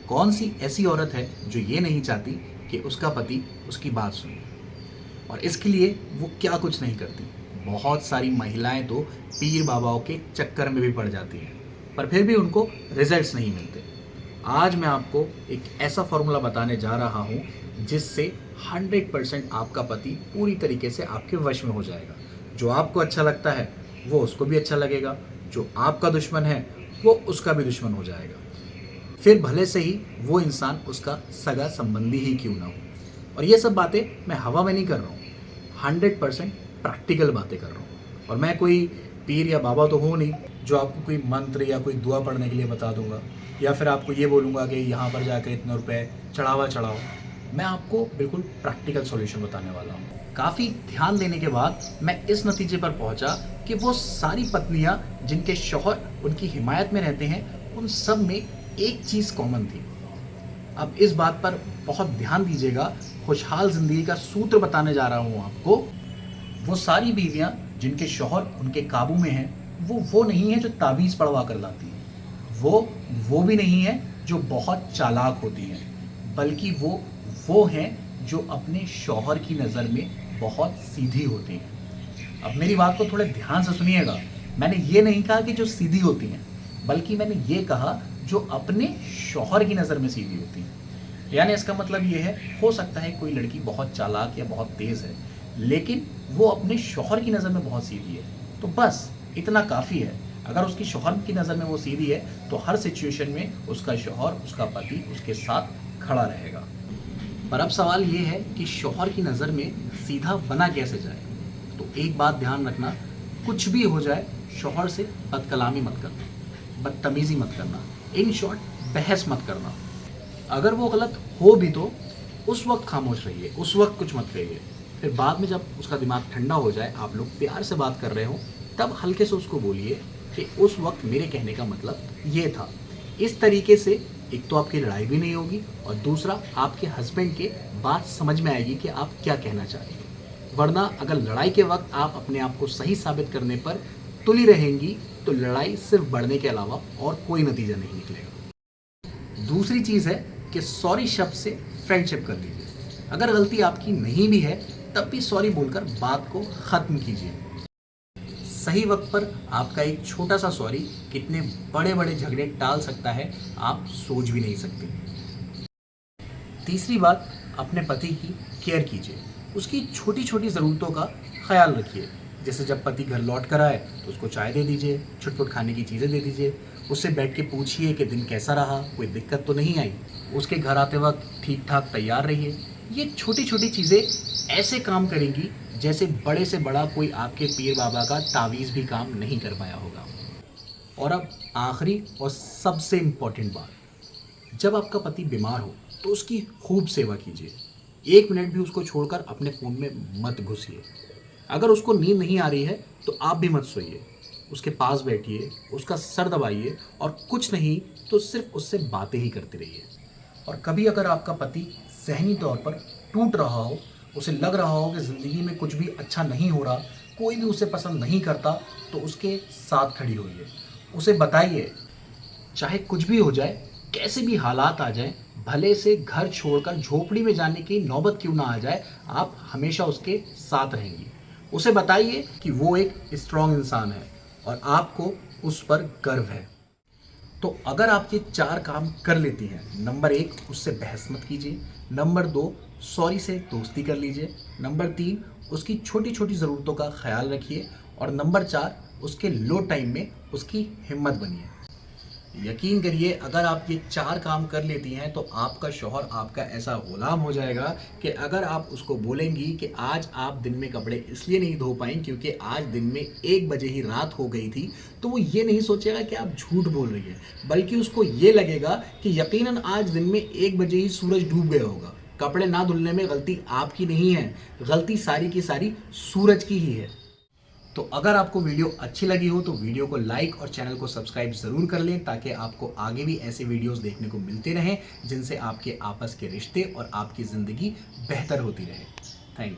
कौन सी ऐसी औरत है जो ये नहीं चाहती कि उसका पति उसकी बात सुने, और इसके लिए वो क्या कुछ नहीं करती। बहुत सारी महिलाएं तो पीर बाबाओं के चक्कर में भी पड़ जाती हैं, पर फिर भी उनको रिजल्ट्स नहीं मिलते। आज मैं आपको एक ऐसा फॉर्मूला बताने जा रहा हूँ जिससे 100% आपका पति पूरी तरीके से आपके वश में हो जाएगा। जो आपको अच्छा लगता है वो उसको भी अच्छा लगेगा, जो आपका दुश्मन है वो उसका भी दुश्मन हो जाएगा। फिर भले से ही वो इंसान उसका सगा संबंधी ही क्यों ना हो। और ये सब बातें मैं हवा में नहीं कर रहा हूँ, 100% प्रैक्टिकल बातें कर रहा हूँ। और मैं कोई पीर या बाबा तो हूँ नहीं जो आपको कोई मंत्र या कोई दुआ पढ़ने के लिए बता दूंगा, या फिर आपको ये बोलूँगा कि यहाँ पर जाकर इतने रुपए चढ़ावा चढ़ाओ। मैं आपको बिल्कुल प्रैक्टिकल सॉल्यूशन बताने वाला हूँ। काफ़ी ध्यान देने के बाद मैं इस नतीजे पर पहुँचा कि वो सारी पत्नियाँ जिनके शौहर उनकी हिमायत में रहते हैं, उन सब में एक चीज़ कॉमन थी। अब इस बात पर बहुत ध्यान दीजिएगा, खुशहाल ज़िंदगी का सूत्र बताने जा रहा हूँ आपको। वो सारी बीवियाँ जिनके शौहर उनके काबू में हैं, वो नहीं है जो तावीज़ पढ़वा कर लाती हैं, वो भी नहीं है जो बहुत चालाक होती हैं, बल्कि वो हैं जो अपने शौहर की नज़र में बहुत सीधी होती हैं। अब मेरी बात को थोड़े ध्यान से सुनिएगा। मैंने ये नहीं कहा कि जो सीधी होती हैं, बल्कि मैंने ये कहा जो अपने शौहर की नज़र में सीधी होती हैं। यानी इसका मतलब ये है, हो सकता है कोई लड़की बहुत चालाक या बहुत तेज़ है, लेकिन वो अपने शौहर की नज़र में बहुत सीधी है, तो बस इतना काफ़ी है। अगर उसकी शौहर की नज़र में वो सीधी है तो हर सिचुएशन में उसका शौहर, उसका पति उसके साथ खड़ा रहेगा। पर अब सवाल ये है कि शौहर की नज़र में सीधा बना कैसे जाए। तो एक बात ध्यान रखना, कुछ भी हो जाए शौहर से बदकलामी मत करना, बदतमीज़ी मत करना, इन शॉर्ट बहस मत करना। अगर वो गलत हो भी तो उस वक्त खामोश रहिए, उस वक्त कुछ मत कहिए। फिर बाद में जब उसका दिमाग ठंडा हो जाए, आप लोग प्यार से बात कर रहे हो, तब हल्के से उसको बोलिए कि उस वक्त मेरे कहने का मतलब ये था। इस तरीके से एक तो आपकी लड़ाई भी नहीं होगी, और दूसरा आपके हस्बैंड के बात समझ में आएगी कि आप क्या कहना चाह रही हैं। वरना अगर लड़ाई के वक्त आप अपने आप को सही साबित करने पर तुली रहेंगी तो लड़ाई सिर्फ बढ़ने के अलावा और कोई नतीजा नहीं निकलेगा। दूसरी चीज़ है कि सॉरी शब्द से फ्रेंडशिप कर लीजिए। अगर गलती आपकी नहीं भी है तब भी सॉरी बोलकर बात को ख़त्म कीजिए। सही वक्त पर आपका एक छोटा सा सॉरी कितने बड़े बड़े झगड़े टाल सकता है, आप सोच भी नहीं सकते। तीसरी बात, अपने पति की केयर कीजिए। उसकी छोटी छोटी ज़रूरतों का ख्याल रखिए। जैसे जब पति घर लौट कर आए तो उसको चाय दे दीजिए, छुटपुट खाने की चीज़ें दे दीजिए। उससे बैठ के पूछिए कि दिन कैसा रहा, कोई दिक्कत तो नहीं आई। उसके घर आते वक्त ठीक ठाक तैयार रहिए। ये छोटी छोटी चीज़ें ऐसे काम करेंगी जैसे बड़े से बड़ा कोई आपके पीर बाबा का तावीज़ भी काम नहीं कर पाया होगा। और अब आखिरी और सबसे इम्पॉर्टेंट बात, जब आपका पति बीमार हो तो उसकी खूब सेवा कीजिए। 1 मिनट भी उसको छोड़कर अपने फ़ोन में मत घुसिए। अगर उसको नींद नहीं आ रही है तो आप भी मत सोइए, उसके पास बैठिए, उसका सर दबाइए, और कुछ नहीं तो सिर्फ उससे बातें ही करते रहिए। और कभी अगर आपका पति ज़हनी तौर पर टूट रहा हो, उसे लग रहा हो कि ज़िंदगी में कुछ भी अच्छा नहीं हो रहा, कोई भी उसे पसंद नहीं करता, तो उसके साथ खड़ी होइए। उसे बताइए, चाहे कुछ भी हो जाए, कैसे भी हालात आ जाएं, भले से घर छोड़कर झोपड़ी में जाने की नौबत क्यों ना आ जाए, आप हमेशा उसके साथ रहेंगी। उसे बताइए कि वो एक स्ट्रॉन्ग इंसान है और आपको उस पर गर्व है। तो अगर आप ये 4 काम कर लेती हैं, नंबर 1, उससे बहस मत कीजिए। नंबर 2, सॉरी से दोस्ती कर लीजिए। नंबर 3, उसकी छोटी छोटी ज़रूरतों का ख्याल रखिए। और नंबर 4, उसके लो टाइम में उसकी हिम्मत बनिए। यकीन करिए, अगर आप ये 4 काम कर लेती हैं तो आपका शौहर आपका ऐसा गुलाम हो जाएगा कि अगर आप उसको बोलेंगी कि आज आप दिन में कपड़े इसलिए नहीं धो पाई क्योंकि आज दिन में 1 बजे ही रात हो गई थी, तो वो ये नहीं सोचेगा कि आप झूठ बोल रही है, बल्कि उसको ये लगेगा कि यकीनन आज दिन में 1 बजे ही सूरज डूब गया होगा। कपड़े ना धुलने में गलती आपकी नहीं है, गलती सारी की सारी सूरज की ही है। तो अगर आपको वीडियो अच्छी लगी हो तो वीडियो को लाइक और चैनल को सब्सक्राइब ज़रूर कर लें, ताकि आपको आगे भी ऐसे वीडियोस देखने को मिलते रहें जिनसे आपके आपस के रिश्ते और आपकी ज़िंदगी बेहतर होती रहे। Thank you.